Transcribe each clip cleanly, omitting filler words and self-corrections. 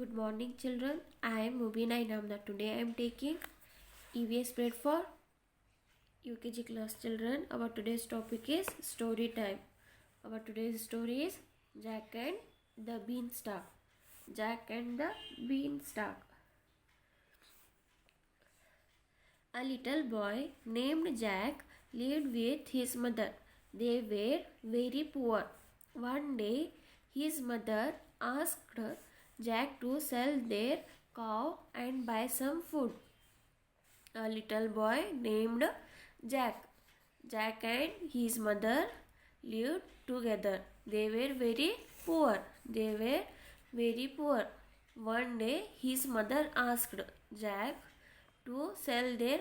Good morning, children. I am Mubina Inamda. Today I am taking EVS grade for UKG class children. Our today's topic is story time. Our today's story is Jack and the Beanstalk. Jack and the Beanstalk. A little boy named Jack lived with his mother. They were very poor. One day, his mother asked Jack to sell their cow and buy some food. A little boy named Jack. Jack and his mother lived together. They were very poor. One day, his mother asked Jack to sell their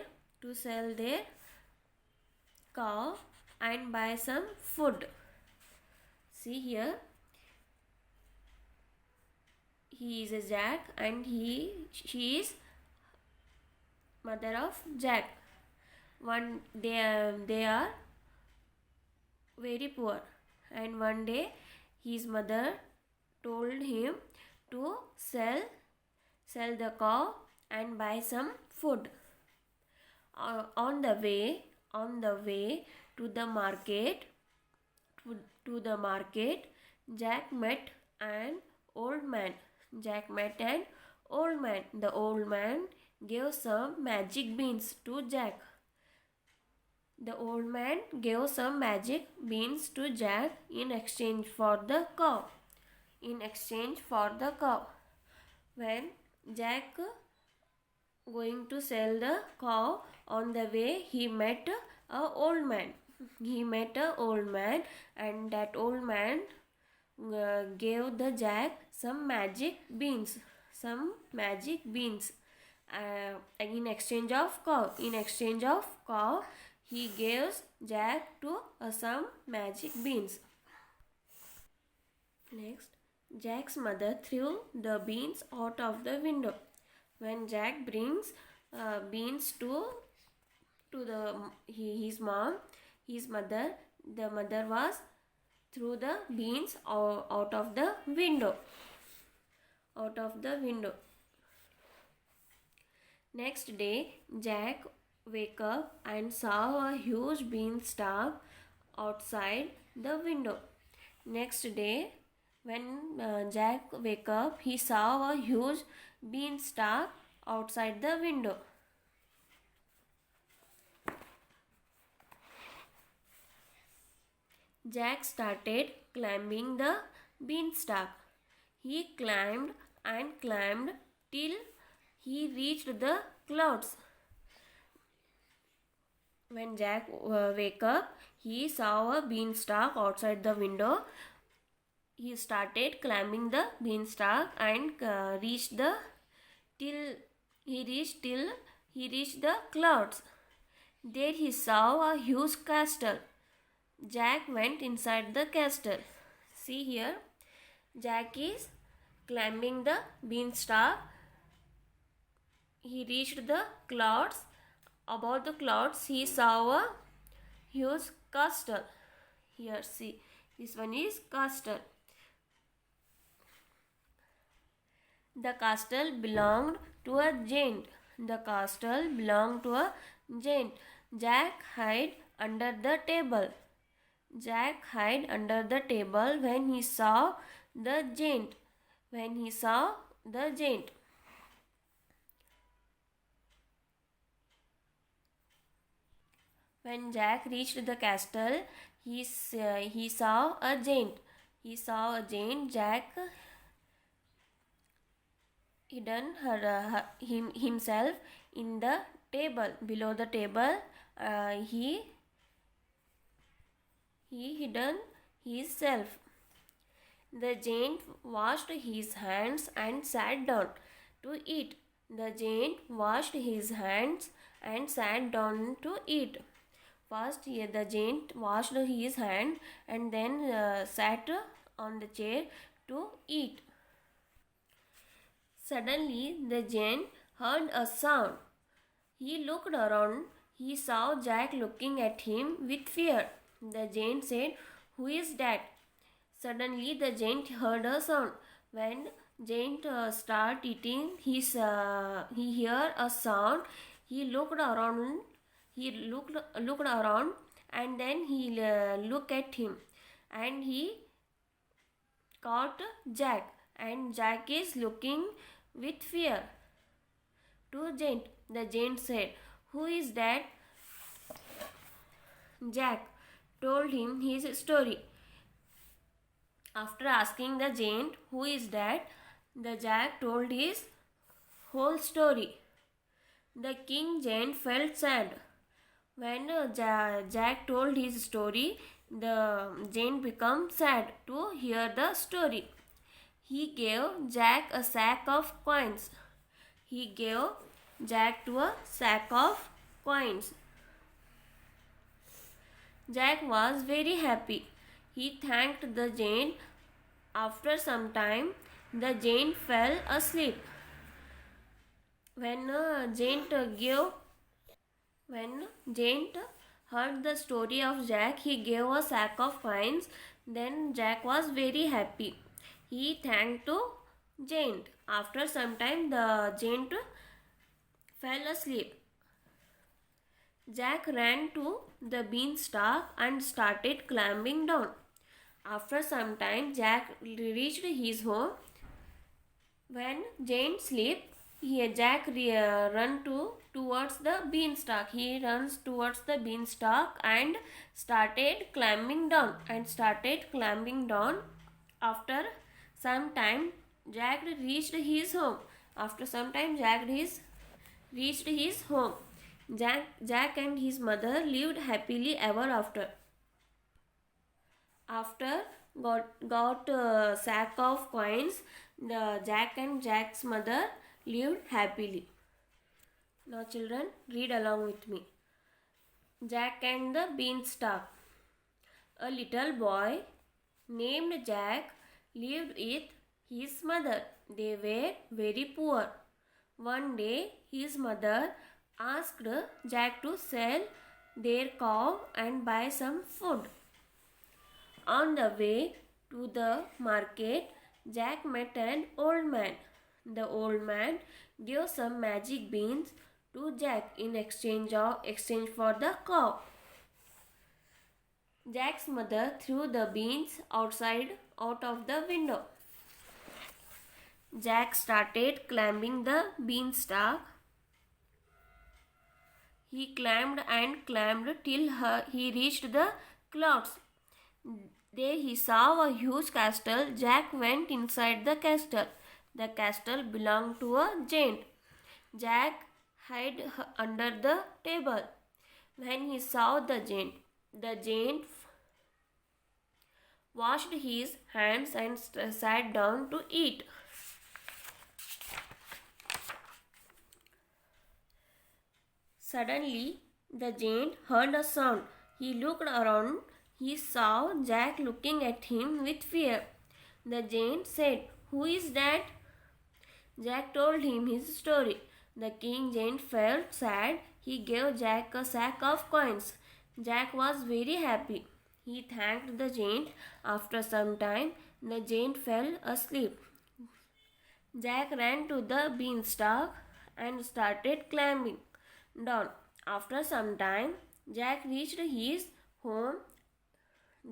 cow and buy some food. See here, he is a Jack and she is mother of Jack. They are very poor, and one day his mother told him to sell the cow and buy some food. On the way to the market, Jack met an old man. The old man gave some magic beans to Jack. In exchange for the cow. When Jack going to sell the cow, on the way he met a old man. And that old man gave the Jack some magic beans. In exchange of cow, he gives Jack to some magic beans. Next, Jack's mother threw the beans out of the window. When Jack brings beans to his mother, the mother was threw the beans out of the window. Next day, Jack wake up and saw a huge beanstalk outside the window. Next day, when Jack wake up, he saw a huge beanstalk outside the window. Jack started climbing the beanstalk. He climbed and climbed till he reached the clouds. When Jack wake up, he saw a beanstalk outside the window. He started climbing the beanstalk and reached the clouds. There he saw a huge castle. Jack went inside the castle. See here, Jack is climbing the beanstalk. He reached the clouds. Above the clouds, he saw a huge castle. Here, see, this one is castle. The castle belonged to a giant. Jack hid under the table. When he saw the giant. When Jack reached the castle, he saw a giant. Jack hidden himself in the table. Below the table, he hidden himself. The giant washed his hands and sat down to eat. First, the giant washed his hand and then sat on the chair to eat. Suddenly, the giant heard a sound. He looked around. He saw Jack looking at him with fear. The giant said, "Who is that?" Suddenly, the giant heard a sound. When Giant start eating. He hear a sound. He looked around. He looked around, and then he looked at him, and he caught Jack. And Jack is looking with fear to Giant. The Giant said, "Who is that?" Jack told him his story. After asking the Giant, "Who is that?" the Jack told his whole story. The King Giant felt sad. When Jack told his story, the Giant became sad to hear the story. He gave Jack a sack of coins. He gave Jack to a sack of coins. Jack was very happy. He thanked the Giant. After some time, the Giant fell asleep. When Giant heard the story of Jack, he gave a sack of coins. Then Jack was very happy. He thanked to Giant. After some time, the Giant fell asleep. Jack ran to the beanstalk and started climbing down. After some time, Jack reached his home. When Giant slept, Jack ran towards the beanstalk. He runs towards the beanstalk and started climbing down. After some time, Jack reached his home. Reached his home. Jack and his mother lived happily ever after. After got a sack of coins, the Jack and Jack's mother lived happily. Now children, read along with me. Jack and the Beanstalk. A little boy named Jack lived with his mother. They were very poor. One day his mother asked Jack to sell their cow and buy some food. On the way to the market, Jack met an old man. The old man gave some magic beans to Jack in exchange for the cow. Jack's mother threw the beans out of the window. Jack started climbing the beanstalk. He climbed and climbed till he reached the clouds. There he saw a huge castle. Jack went inside the castle. The castle belonged to a giant. Jack hid under the table. When he saw the giant washed his hands and sat down to eat. Suddenly, the giant heard a sound. He looked around. He saw Jack looking at him with fear. The giant said, "Who is that?" Jack told him his story. The King Giant felt sad. He gave Jack a sack of coins. Jack was very happy. He thanked the giant. After some time, the giant fell asleep. Jack ran to the beanstalk and started climbing down. After some time, Jack reached his home.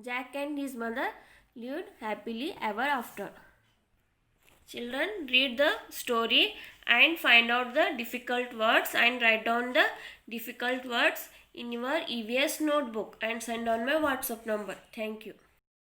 Jack and his mother lived happily ever after. Children, read the story and find out the difficult words and write down the difficult words in your EVS notebook and send on my WhatsApp number. Thank you.